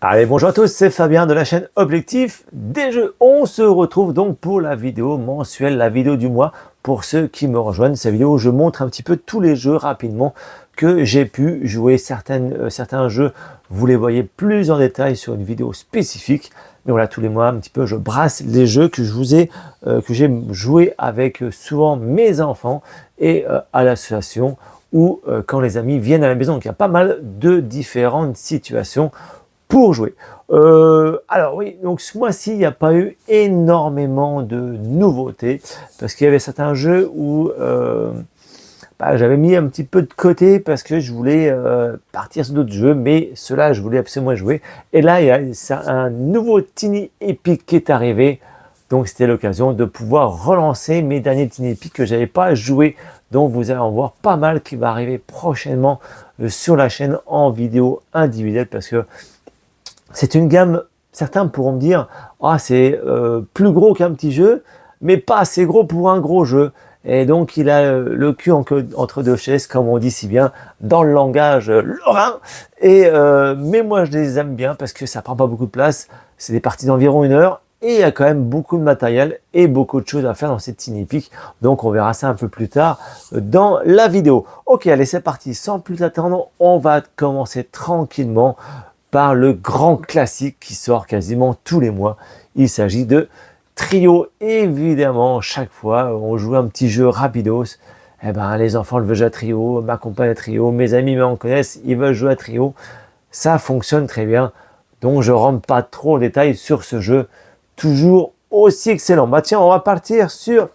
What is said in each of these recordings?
Allez, bonjour à tous, c'est Fabien de la chaîne Objectif des Jeux. On se retrouve donc pour la vidéo mensuelle, la vidéo du mois. Pour ceux qui me rejoignent, cette vidéo où je montre un petit peu tous les jeux rapidement que j'ai pu jouer. Certains jeux, vous les voyez plus en détail sur une vidéo spécifique. Mais voilà, tous les mois, un petit peu, je brasse les jeux que j'ai joué avec souvent mes enfants et à l'association ou quand les amis viennent à la maison. Donc il y a pas mal de différentes situations pour jouer. Alors oui, donc ce mois-ci, il n'y a pas eu énormément de nouveautés parce qu'il y avait certains jeux où j'avais mis un petit peu de côté parce que je voulais partir sur d'autres jeux, mais ceux-là, je voulais absolument jouer. Et là, il y a un nouveau Tiny Epic qui est arrivé, donc c'était l'occasion de pouvoir relancer mes derniers Tiny Epic que j'avais pas joué. Donc vous allez en voir pas mal qui va arriver prochainement sur la chaîne en vidéo individuelle parce que c'est une gamme, certains pourront me dire, ah, c'est plus gros qu'un petit jeu, mais pas assez gros pour un gros jeu. Et donc, il a le cul entre deux chaises, comme on dit si bien, dans le langage lorrain. Mais moi, je les aime bien parce que ça prend pas beaucoup de place. C'est des parties d'environ 1 heure. Et il y a quand même beaucoup de matériel et beaucoup de choses à faire dans cette Tiny Epic. Donc, on verra ça un peu plus tard dans la vidéo. Ok, allez, c'est parti. Sans plus attendre, on va commencer tranquillement par le grand classique qui sort quasiment tous les mois. Il s'agit de Trio. Évidemment, chaque fois, on joue un petit jeu rapidos. Eh ben, les enfants le veulent jouer à Trio, ma compagne à Trio, mes amis m'en connaissent, ils veulent jouer à Trio. Ça fonctionne très bien. Donc, je ne rentre pas trop en détail sur ce jeu. Toujours aussi excellent. Bah tiens, on va partir sur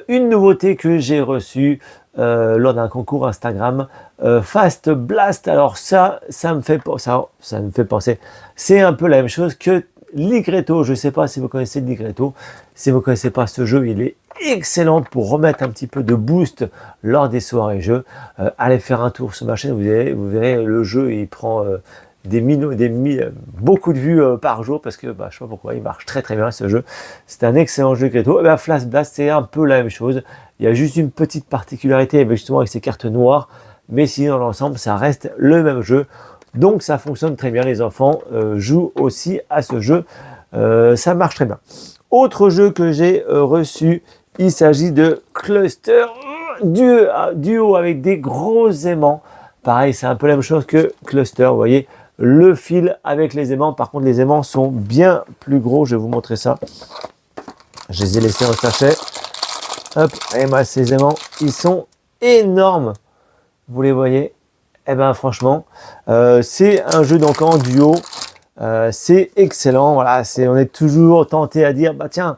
une nouveauté que j'ai reçue lors d'un concours Instagram, Fast Blast. Alors ça me fait penser, c'est un peu la même chose que Ligretto. Je ne sais pas si vous connaissez Ligretto. Si vous ne connaissez pas ce jeu, il est excellent pour remettre un petit peu de boost lors des soirées jeux. Allez faire un tour sur ma chaîne, vous verrez le jeu, il prend beaucoup de vues par jour parce que je ne sais pas pourquoi, il marche très très bien ce jeu. C'est un excellent jeu Ligretto. Flash Blast, c'est un peu la même chose. Il y a juste une petite particularité justement avec ces cartes noires, mais sinon dans l'ensemble ça reste le même jeu. Donc ça fonctionne très bien, les enfants jouent aussi à ce jeu, ça marche très bien. Autre jeu que j'ai reçu, il s'agit de Cluster Duo avec des gros aimants. Pareil, c'est un peu la même chose que Cluster, vous voyez, le fil avec les aimants. Par contre, les aimants sont bien plus gros, je vais vous montrer ça. Je les ai laissés en sachet. Hop, et moi, ces aimants, ils sont énormes. Vous les voyez? Eh ben, franchement, c'est un jeu donc en duo. C'est excellent. Voilà, on est toujours tenté à dire, bah tiens,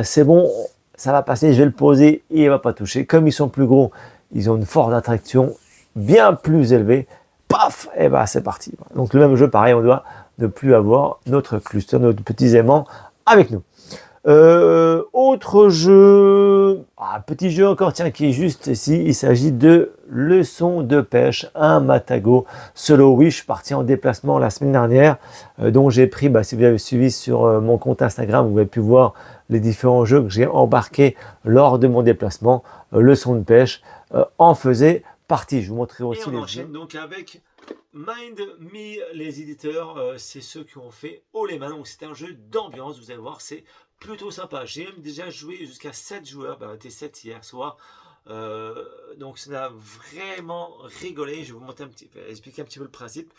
c'est bon, ça va passer, je vais le poser et il va pas toucher. Comme ils sont plus gros, ils ont une force d'attraction bien plus élevée. Paf, et ben c'est parti. Donc le même jeu, pareil, on doit ne plus avoir notre cluster, notre petits aimants avec nous. Autre jeu, petit jeu encore, tiens, qui est juste ici, il s'agit de leçon de pêche, un Matago solo. Oui, je suis parti en déplacement la semaine dernière, dont j'ai pris, si vous avez suivi sur mon compte Instagram, vous avez pu voir les différents jeux que j'ai embarqués lors de mon déplacement. Leçon de pêche en faisait partie. Je vous montrerai aussi les jeux. Donc avec Mind Me, les éditeurs, c'est ceux qui ont fait Olema. Donc c'est un jeu d'ambiance, vous allez voir, c'est plutôt sympa. J'ai même déjà joué jusqu'à 7 joueurs, on était 7 hier soir. Donc ça a vraiment rigolé. Je vais vous expliquer un petit peu le principe.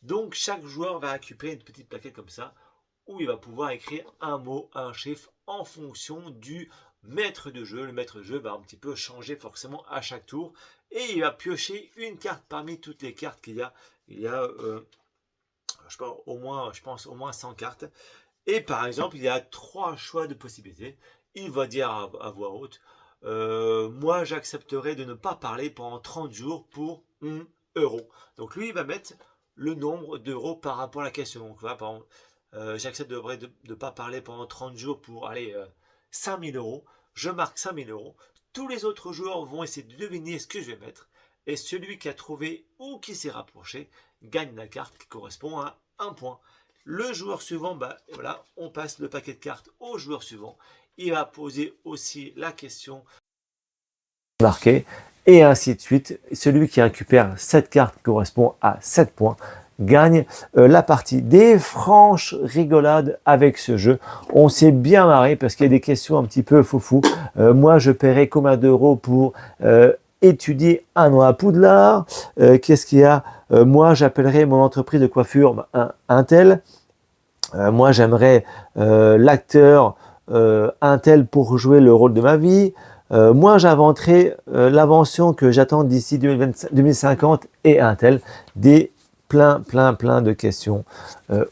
Donc chaque joueur va récupérer une petite plaquette comme ça, où il va pouvoir écrire un mot, un chiffre en fonction du maître de jeu. Le maître de jeu va un petit peu changer forcément à chaque tour. Et il va piocher une carte parmi toutes les cartes qu'il y a. Il y a, je pense, au moins 100 cartes. Et par exemple, il y a 3 choix de possibilités. Il va dire à voix haute, moi j'accepterai de ne pas parler pendant 30 jours pour 1 euro. Donc lui, il va mettre le nombre d'euros par rapport à la question. Donc voilà, par exemple, j'accepte de ne pas parler pendant 30 jours pour aller 5000 euros. Je marque 5000 euros. Tous les autres joueurs vont essayer de deviner ce que je vais mettre. Et celui qui a trouvé ou qui s'est rapproché gagne la carte qui correspond à 1 point. Le joueur suivant, voilà, on passe le paquet de cartes au joueur suivant. Il va poser aussi la question marquée et ainsi de suite. Celui qui récupère cette carte correspond à 7 points gagne la partie. Des franches rigolades avec ce jeu. On s'est bien marré parce qu'il y a des questions un petit peu foufou. Moi, je paierais combien d'euros pour étudier un an à Poudlard? Qu'est-ce qu'il y a? Moi, j'appellerais mon entreprise de coiffure un tel. Moi, j'aimerais l'acteur un tel pour jouer le rôle de ma vie. Moi, j'inventerai l'invention que j'attends d'ici 2050 et un tel. Des plein de questions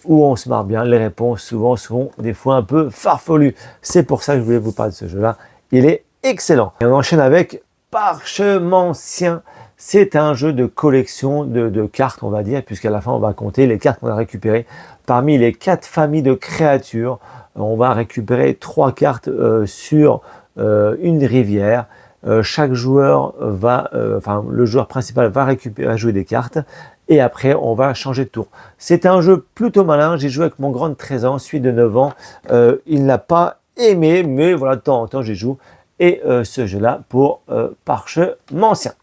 où on se marre bien. Les réponses souvent sont des fois un peu farfelues. C'est pour ça que je voulais vous parler de ce jeu-là. Il est excellent. Et on enchaîne avec Parchemancien. C'est un jeu de collection de cartes, on va dire, puisqu'à la fin, on va compter les cartes qu'on a récupérées. Parmi les 4 familles de créatures, on va récupérer 3 cartes sur une rivière. Chaque joueur va, le joueur principal va jouer des cartes et après on va changer de tour. C'est un jeu plutôt malin. J'ai joué avec mon grand de 13 ans, celui de 9 ans. Il n'a pas aimé, mais voilà, de temps en temps j'y joue. Et ce jeu-là pour Parchemancien.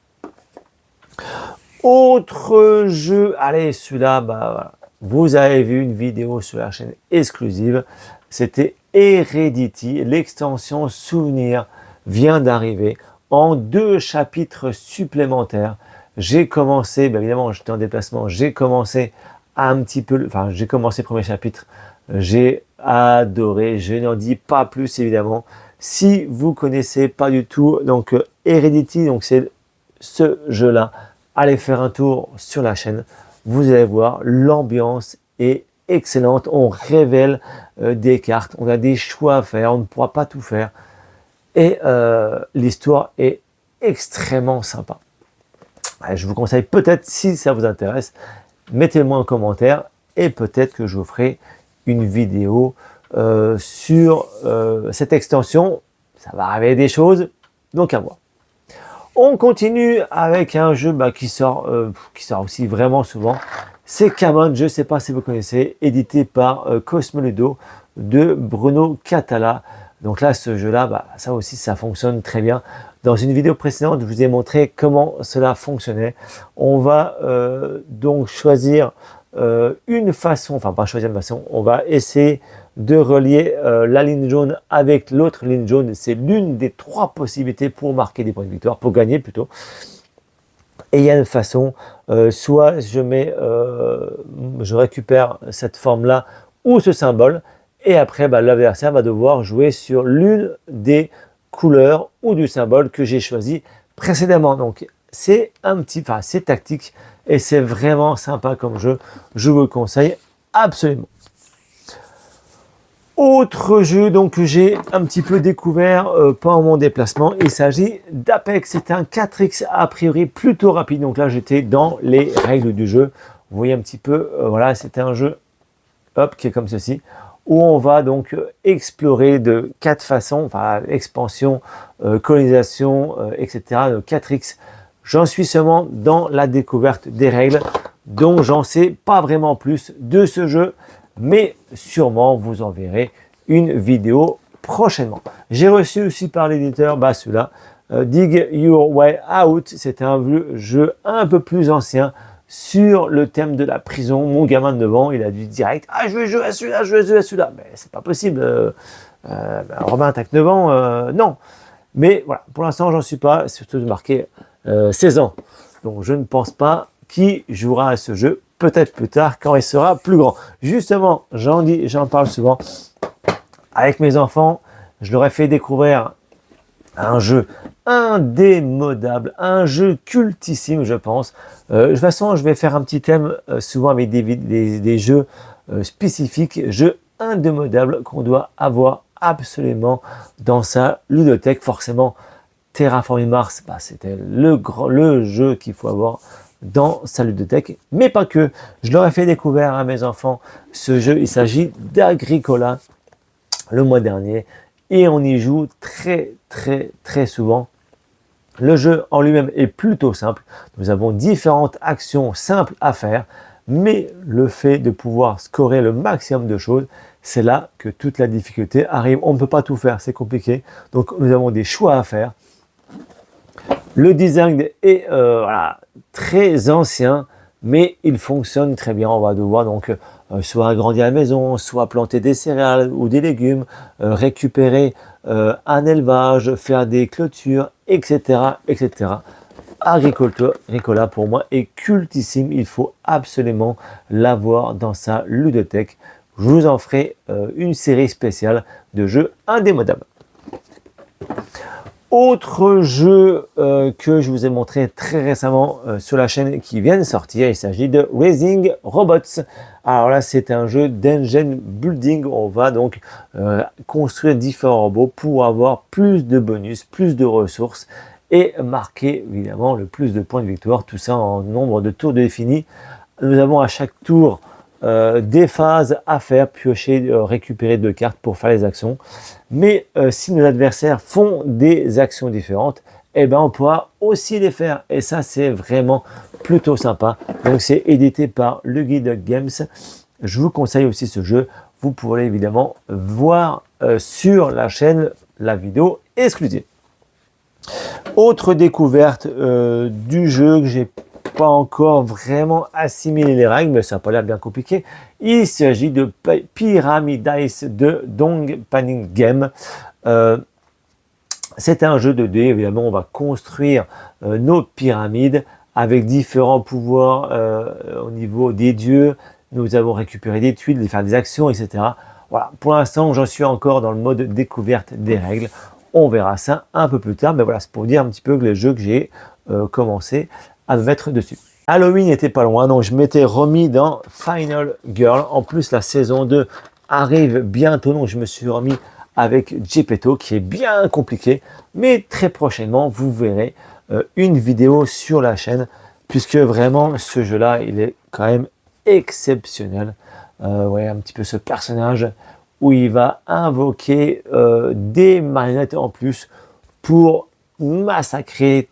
Autre jeu, allez, celui-là, voilà. Vous avez vu une vidéo sur la chaîne exclusive. C'était Heredity, l'extension Souvenir vient d'arriver en 2 chapitres supplémentaires. J'ai commencé, bien évidemment, j'étais en déplacement, j'ai commencé j'ai commencé le premier chapitre, j'ai adoré, je n'en dis pas plus évidemment. Si vous connaissez pas du tout, donc Heredity, donc c'est ce jeu-là, allez faire un tour sur la chaîne, vous allez voir, l'ambiance est excellente, on révèle des cartes, on a des choix à faire, on ne pourra pas tout faire. Et l'histoire est extrêmement sympa. Allez, je vous conseille peut-être, si ça vous intéresse, mettez-moi en commentaire et peut-être que je vous ferai une vidéo sur cette extension. Ça va arriver des choses, donc à voir. On continue avec un jeu qui sort aussi vraiment souvent. C'est Camon, je ne sais pas si vous connaissez, édité par Cosmoludo de Bruno Catala. Donc là, ce jeu-là, ça aussi, ça fonctionne très bien. Dans une vidéo précédente, je vous ai montré comment cela fonctionnait. On va donc choisir une façon, enfin pas choisir une façon, on va essayer de relier la ligne jaune avec l'autre ligne jaune. C'est l'une des 3 possibilités pour marquer des points de victoire, pour gagner plutôt. Et il y a une façon, soit je récupère cette forme-là ou ce symbole, et après l'adversaire va devoir jouer sur l'une des couleurs ou du symbole que j'ai choisi précédemment. Donc c'est c'est tactique et c'est vraiment sympa comme jeu. Je vous le conseille absolument. Autre jeu donc que j'ai un petit peu découvert pendant mon déplacement, il s'agit d'Apex. C'est un 4X a priori plutôt rapide. Donc là j'étais dans les règles du jeu. Vous voyez un petit peu, voilà, c'était un jeu qui est comme ceci, où on va donc explorer de 4 façons, expansion, colonisation, etc. De 4X. J'en suis seulement dans la découverte des règles, donc j'en sais pas vraiment plus de ce jeu, mais sûrement vous en verrez une vidéo prochainement. J'ai reçu aussi par l'éditeur, celui-là, Dig Your Way Out. C'est un jeu un peu plus ancien sur le thème de la prison. Mon gamin de 9 ans, il a dit direct, je vais jouer à celui-là, je vais jouer à celui-là. Mais c'est pas possible. Robin, t'as que 9 ans, non. Mais voilà, pour l'instant, j'en suis pas, surtout de marquer 16 ans. Donc je ne pense pas qui jouera à ce jeu, peut-être plus tard quand il sera plus grand. Justement, j'en parle souvent avec mes enfants. Je leur ai fait découvrir un jeu indémodable, un jeu cultissime, je pense. De toute façon, je vais faire un petit thème souvent avec des jeux spécifiques, jeux indémodables qu'on doit avoir absolument dans sa ludothèque. Forcément, Terraforming Mars, c'était le jeu qu'il faut avoir dans sa ludothèque, mais pas que. Je leur ai fait découvrir à mes enfants ce jeu. Il s'agit d'Agricola le mois dernier et on y joue très souvent. Le jeu en lui-même est plutôt simple. Nous avons différentes actions simples à faire, mais le fait de pouvoir scorer le maximum de choses, c'est là que toute la difficulté arrive. On ne peut pas tout faire, c'est compliqué. Donc nous avons des choix à faire. Le design est très ancien, mais il fonctionne très bien. On va devoir donc soit agrandir la maison, soit planter des céréales ou des légumes, récupérer un élevage, faire des clôtures, etc., etc. Agricola pour moi est cultissime, il faut absolument l'avoir dans sa ludothèque. Je vous en ferai une série spéciale de jeux indémodables. Autre jeu que je vous ai montré très récemment sur la chaîne qui vient de sortir, il s'agit de Raising Robots. Alors là, c'est un jeu d'engine building. On va donc construire différents robots pour avoir plus de bonus, plus de ressources et marquer évidemment le plus de points de victoire. Tout ça en nombre de tours définis. Nous avons à chaque tour des phases à faire, piocher, récupérer 2 cartes pour faire les actions. Mais si nos adversaires font des actions différentes, eh ben on pourra aussi les faire. Et ça, c'est vraiment plutôt sympa. Donc, c'est édité par Le Guide Games. Je vous conseille aussi ce jeu. Vous pourrez évidemment voir sur la chaîne la vidéo exclusive. Autre découverte du jeu que j'ai pas encore vraiment assimilé les règles, mais ça n'a pas l'air bien compliqué. Il s'agit de Pyramidice de Dong Panning Game. C'est un jeu de dés, évidemment, on va construire nos pyramides avec différents pouvoirs au niveau des dieux. Nous avons récupéré des tuiles, faire des actions, etc. Voilà, pour l'instant, j'en suis encore dans le mode découverte des règles. On verra ça un peu plus tard, mais voilà, c'est pour dire un petit peu que les jeux que j'ai commencé à me mettre dessus. Halloween n'était pas loin, donc je m'étais remis dans Final Girl. En plus, la saison 2 arrive bientôt, donc je me suis remis avec Geppetto, qui est bien compliqué. Mais très prochainement, vous verrez une vidéo sur la chaîne, puisque vraiment, ce jeu-là, il est quand même exceptionnel. Ouais, un petit peu ce personnage où il va invoquer des marionnettes en plus pour nous massacrer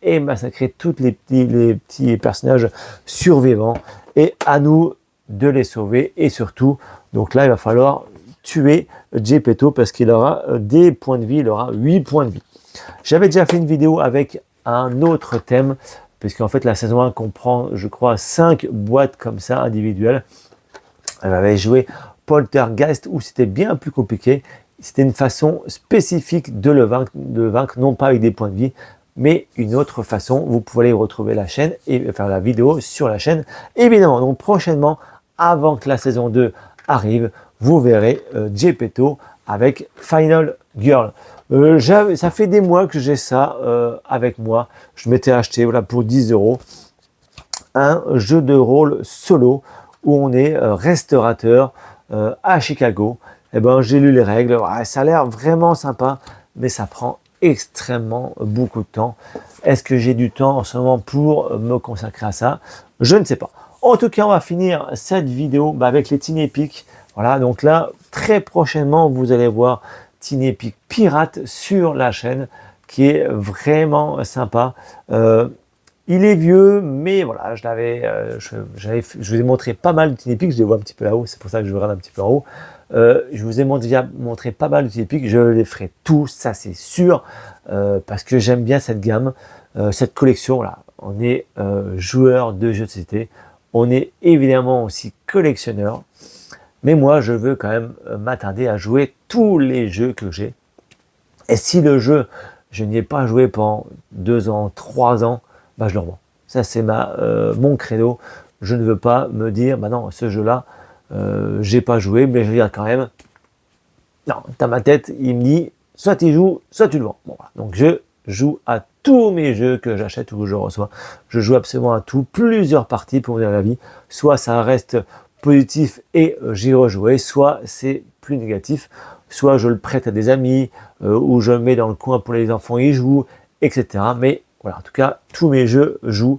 et massacrer tous les petits personnages survivants, et à nous de les sauver. Et surtout, donc là, il va falloir tuer Geppetto parce qu'il aura des points de vie, il aura 8 points de vie. J'avais déjà fait une vidéo avec un autre thème, puisqu'en fait la saison 1 comprend, je crois, 5 boîtes comme ça individuelles. Elle avait joué Poltergeist où c'était bien plus compliqué. C'était une façon spécifique de le vaincre, non pas avec des points de vie, mais une autre façon. Vous pouvez aller retrouver la chaîne et faire la vidéo sur la chaîne. Évidemment, donc prochainement, avant que la saison 2 arrive, vous verrez Geppetto avec Final Girl. Ça fait des mois que j'ai ça avec moi. Je m'étais acheté voilà, pour 10 € un jeu de rôle solo où on est restaurateur à Chicago. Eh ben, j'ai lu les règles, ouais, ça a l'air vraiment sympa, mais ça prend extrêmement beaucoup de temps. Est-ce que j'ai du temps en ce moment pour me consacrer à ça? Je ne sais pas. En tout cas, on va finir cette vidéo avec les Tiny Epic. Voilà, donc là, très prochainement, vous allez voir Tiny Epic Pirate sur la chaîne, qui est vraiment sympa. Il est vieux, mais voilà, je vous ai montré pas mal de Tiny Epic, je les vois un petit peu là-haut, c'est pour ça que je regarde un petit peu en haut. Je vous ai déjà montré pas mal de Tiny Epic, je les ferai tous, ça c'est sûr, parce que j'aime bien cette gamme, cette collection là. On est joueur de jeux de société, on est évidemment aussi collectionneur, mais moi je veux quand même m'attarder à jouer tous les jeux que j'ai. Et si le jeu, je n'y ai pas joué pendant 2 ans, 3 ans, bah je le revends. Ça c'est mon credo. Je ne veux pas me dire, bah non, ce jeu-là, j'ai pas joué, mais je regarde quand même. Non, dans ma tête, il me dit, soit tu joues, soit tu le vends. Bon, voilà. Donc je joue à tous mes jeux que j'achète ou que je reçois. Je joue absolument à tout, plusieurs parties pour me dire la vie. Soit ça reste positif et j'y rejouer, soit c'est plus négatif, soit je le prête à des amis, ou je le mets dans le coin pour les enfants y jouent, etc. Mais voilà, en tout cas, tous mes jeux jouent,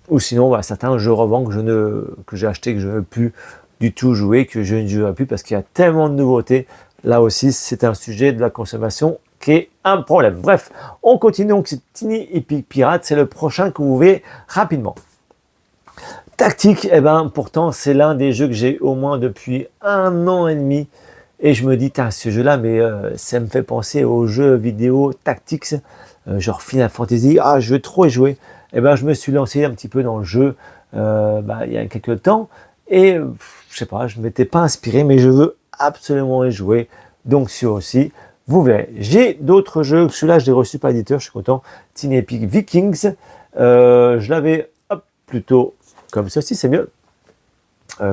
ou sinon, bah, certains je revends que j'ai acheté, que je ne veux plus du tout jouer, que je ne jouerai plus parce qu'il y a tellement de nouveautés. Là aussi, c'est un sujet de la consommation qui est un problème. Bref, on continue. Donc, c'est Tiny Epic Pirate, c'est le prochain que vous verrez rapidement. Tactique, eh ben, pourtant, c'est l'un des jeux que j'ai au moins depuis 1 an et demi. Et je me dis, ce jeu-là, mais ça me fait penser aux jeux vidéo Tactics, genre Final Fantasy. Ah, je veux trop y jouer. et ben, je me suis lancé un petit peu dans le jeu il y a quelques temps. Et je sais pas, je ne m'étais pas inspiré, mais je veux absolument y jouer. Donc sur aussi, vous verrez. J'ai d'autres jeux, celui-là je l'ai reçu par l'éditeur, je suis content. Tiny Epic Vikings, je l'avais plutôt comme ceci, c'est mieux.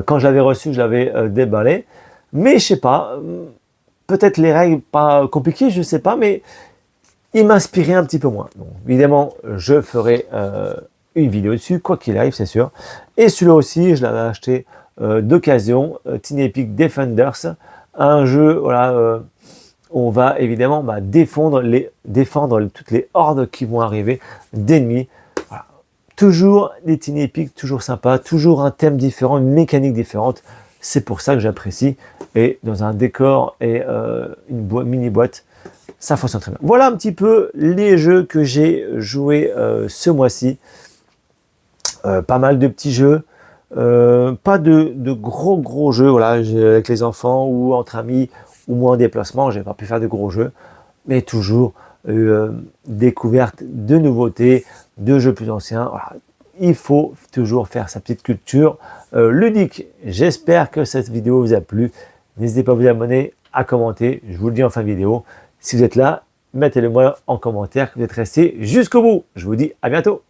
Quand je l'avais reçu, je l'avais déballé. Mais je sais pas, peut-être les règles pas compliquées, je sais pas, mais il m'inspirait un petit peu moins. Donc évidemment, je ferai une vidéo dessus, quoi qu'il arrive, c'est sûr. Et celui-là aussi, je l'avais acheté d'occasion, Tiny Epic Defenders, un jeu, voilà, on va évidemment défendre toutes les hordes qui vont arriver d'ennemis. Voilà. Toujours des Tiny Epic, toujours sympa, toujours un thème différent, une mécanique différente. C'est pour ça que j'apprécie. Et dans un décor et une mini boîte, ça fonctionne très bien. Voilà un petit peu les jeux que j'ai joués ce mois-ci. Pas mal de petits jeux. Pas de gros jeux, voilà, avec les enfants ou entre amis ou moi en déplacement, j'ai pas pu faire de gros jeux, mais toujours découverte de nouveautés, de jeux plus anciens. Voilà. Il faut toujours faire sa petite culture ludique. J'espère que cette vidéo vous a plu. N'hésitez pas à vous abonner, à commenter. Je vous le dis en fin de vidéo. Si vous êtes là, mettez-le moi en commentaire que vous êtes resté jusqu'au bout. Je vous dis à bientôt.